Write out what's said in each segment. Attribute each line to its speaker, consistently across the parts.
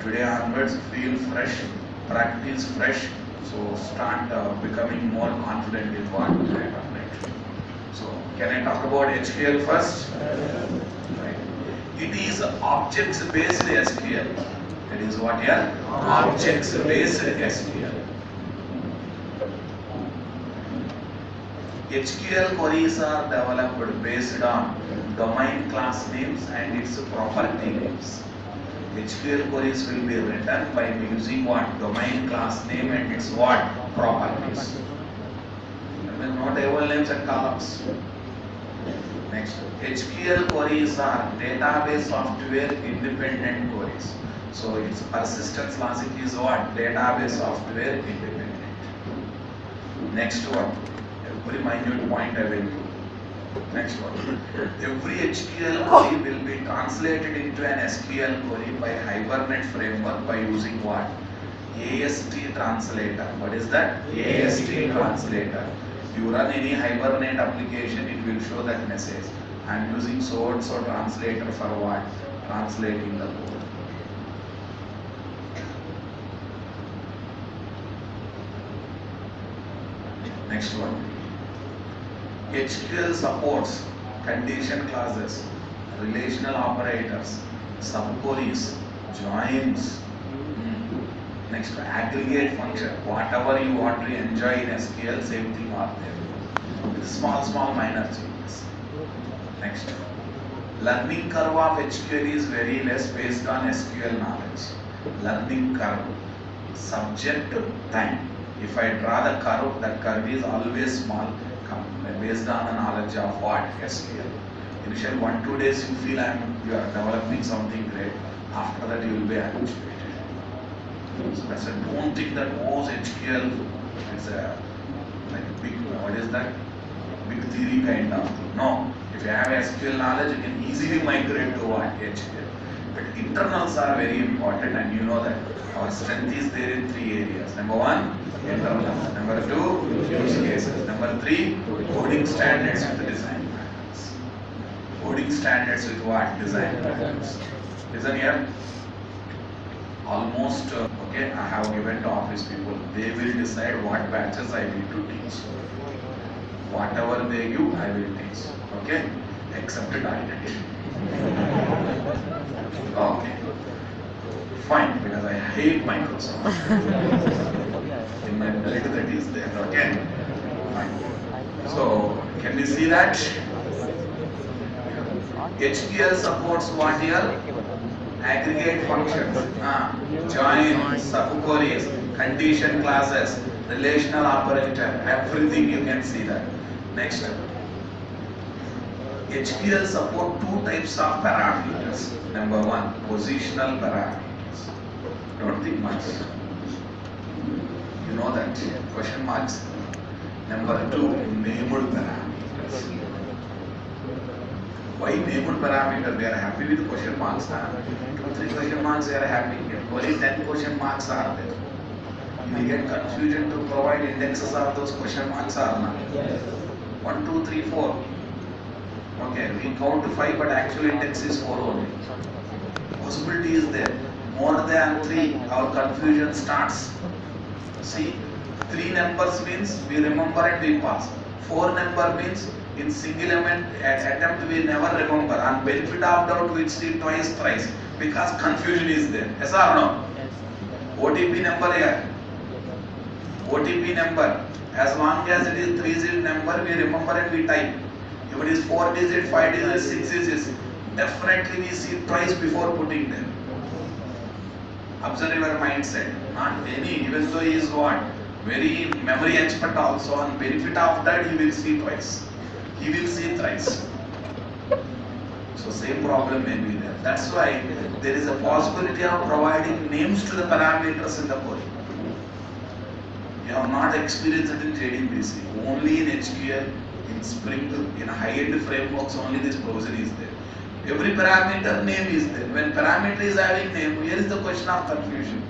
Speaker 1: today onwards feel fresh, practice fresh, so start becoming more confident with what Hibernate. So can I talk about HQL first? Right. It is objects based SQL. It is what here? Objects based SQL. HQL queries are developed based on domain class names and its property names. HQL queries will be written by using what? Domain class name and its what? Properties. And not table names and columns. Next, HQL queries are database software independent queries. So its persistence logic is what? Database software independent. Next one. Every minute point I will do. Next one. Every HQL query will be translated into an SQL query by Hibernate framework by using what? AST translator. What is that? AST translator. You run any Hibernate application, it will show that message. I am using so and so translator for what? Translating the code. Next one. HQL supports condition clauses, relational operators, subqueries, joins. Next, aggregate function. Whatever you want to enjoy in SQL, same thing are there. With small minor changes. Next, learning curve of HQL is very less based on SQL knowledge. Learning curve, subject time. If I draw the curve, that curve is always small based on the knowledge of what? SQL. Initial 1-2 days you feel you are developing something great. After that you will be habituated. So that's a don't think that HQL is a big, what is that? Big theory kind of thing. No. If you have SQL knowledge, you can easily migrate to what? HQL. But internals are very important, and you know that our strength is there in 3 areas. Number 1, internals. Number 2, use cases. Number 3, coding standards with design patterns. Coding standards with what? Design patterns. Listen here. Almost, okay, I have given to office people. They will decide what batches I need to teach. Whatever they give, I will teach. Okay? Except identity. Okay. Fine, because I hate Microsoft. In my build that is there. Okay? Fine. So, can we see that? HQL supports what here? Aggregate functions, join, subqueries, condition classes, relational operator, everything you can see that. Next, HQL support 2 types of parameters. Number 1, positional parameters. Don't think much. You know that. Question marks. Number 2, named parameters. Why named parameter? They are happy with question marks. 2-3 question marks they are happy. Only 10 question marks are there. You will get confusion to provide indexes of those question marks are not. 1, 2, 3, 4. Okay, we count to 5, but actual index is 4 only. Possibility is there. More than 3, our confusion starts. See, 3 numbers means we remember and we pass. 4 number means in single attempt we never remember. On benefit of doubt we see twice, thrice, because confusion is there. Yes or no? Yes. OTP number here. OTP number. As long as it is 3-digit number, we remember and we type. If it is 4-digit, 5-digit, 6 digits, definitely we see twice before putting them. Observe your mindset. Not any, even though he is what? Very memory expert also. On benefit of that, he will see twice. He will see thrice. So same problem may be there. That's why there is a possibility of providing names to the parameters in the query. You have not experienced it in JDBC. Only in HQL, in Spring, in high-end frameworks, only this provision is there. Every parameter name is there. When parameter is having name, here is the question of confusion.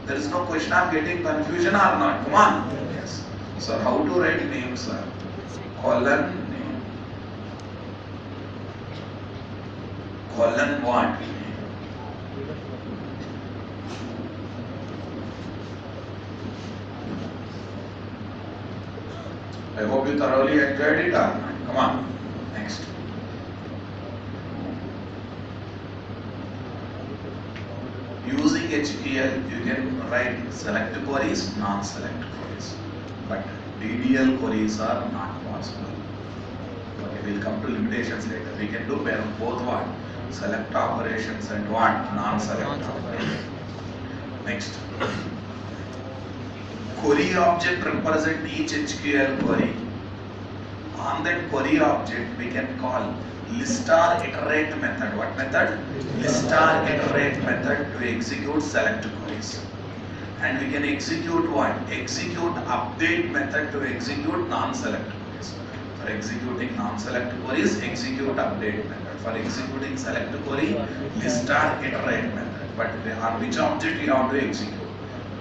Speaker 1: There is no question of getting confusion or not. Come on. Yes. So how to write names, sir? Colon name. Colon what? I hope you thoroughly enjoyed it or not. Come on, next. Using HQL, you can write select queries, non-select queries, but DDL queries are not possible. Okay, we'll come to limitations later. We can do both what? Select operations and what? Non-select operations. Next. Query object represent each HQL query. On that query object, we can call list-star iterate method. What method? List-star iterate method to execute select queries. And we can execute what? Execute update method to execute non-select queries. For executing non-select queries, execute update method. For executing select query, list-star iterate method. But on which object you have to execute?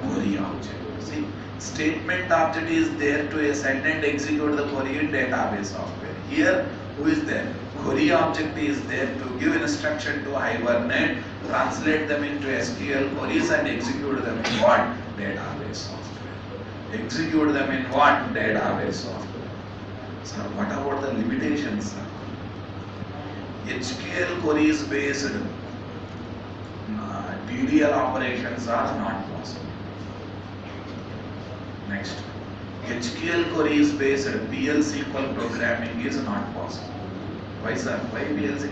Speaker 1: Query object. See, statement object is there to send and execute the query in database software. Here, who is there? Query object is there to give instruction to Hibernate, translate them into SQL queries and execute them in what? Database software. Execute them in what? Database software. So what about the limitations? HQL queries based DDL operations are not possible. Next, HQL queries based PL SQL programming is not possible. Why sir? Why PL SQL?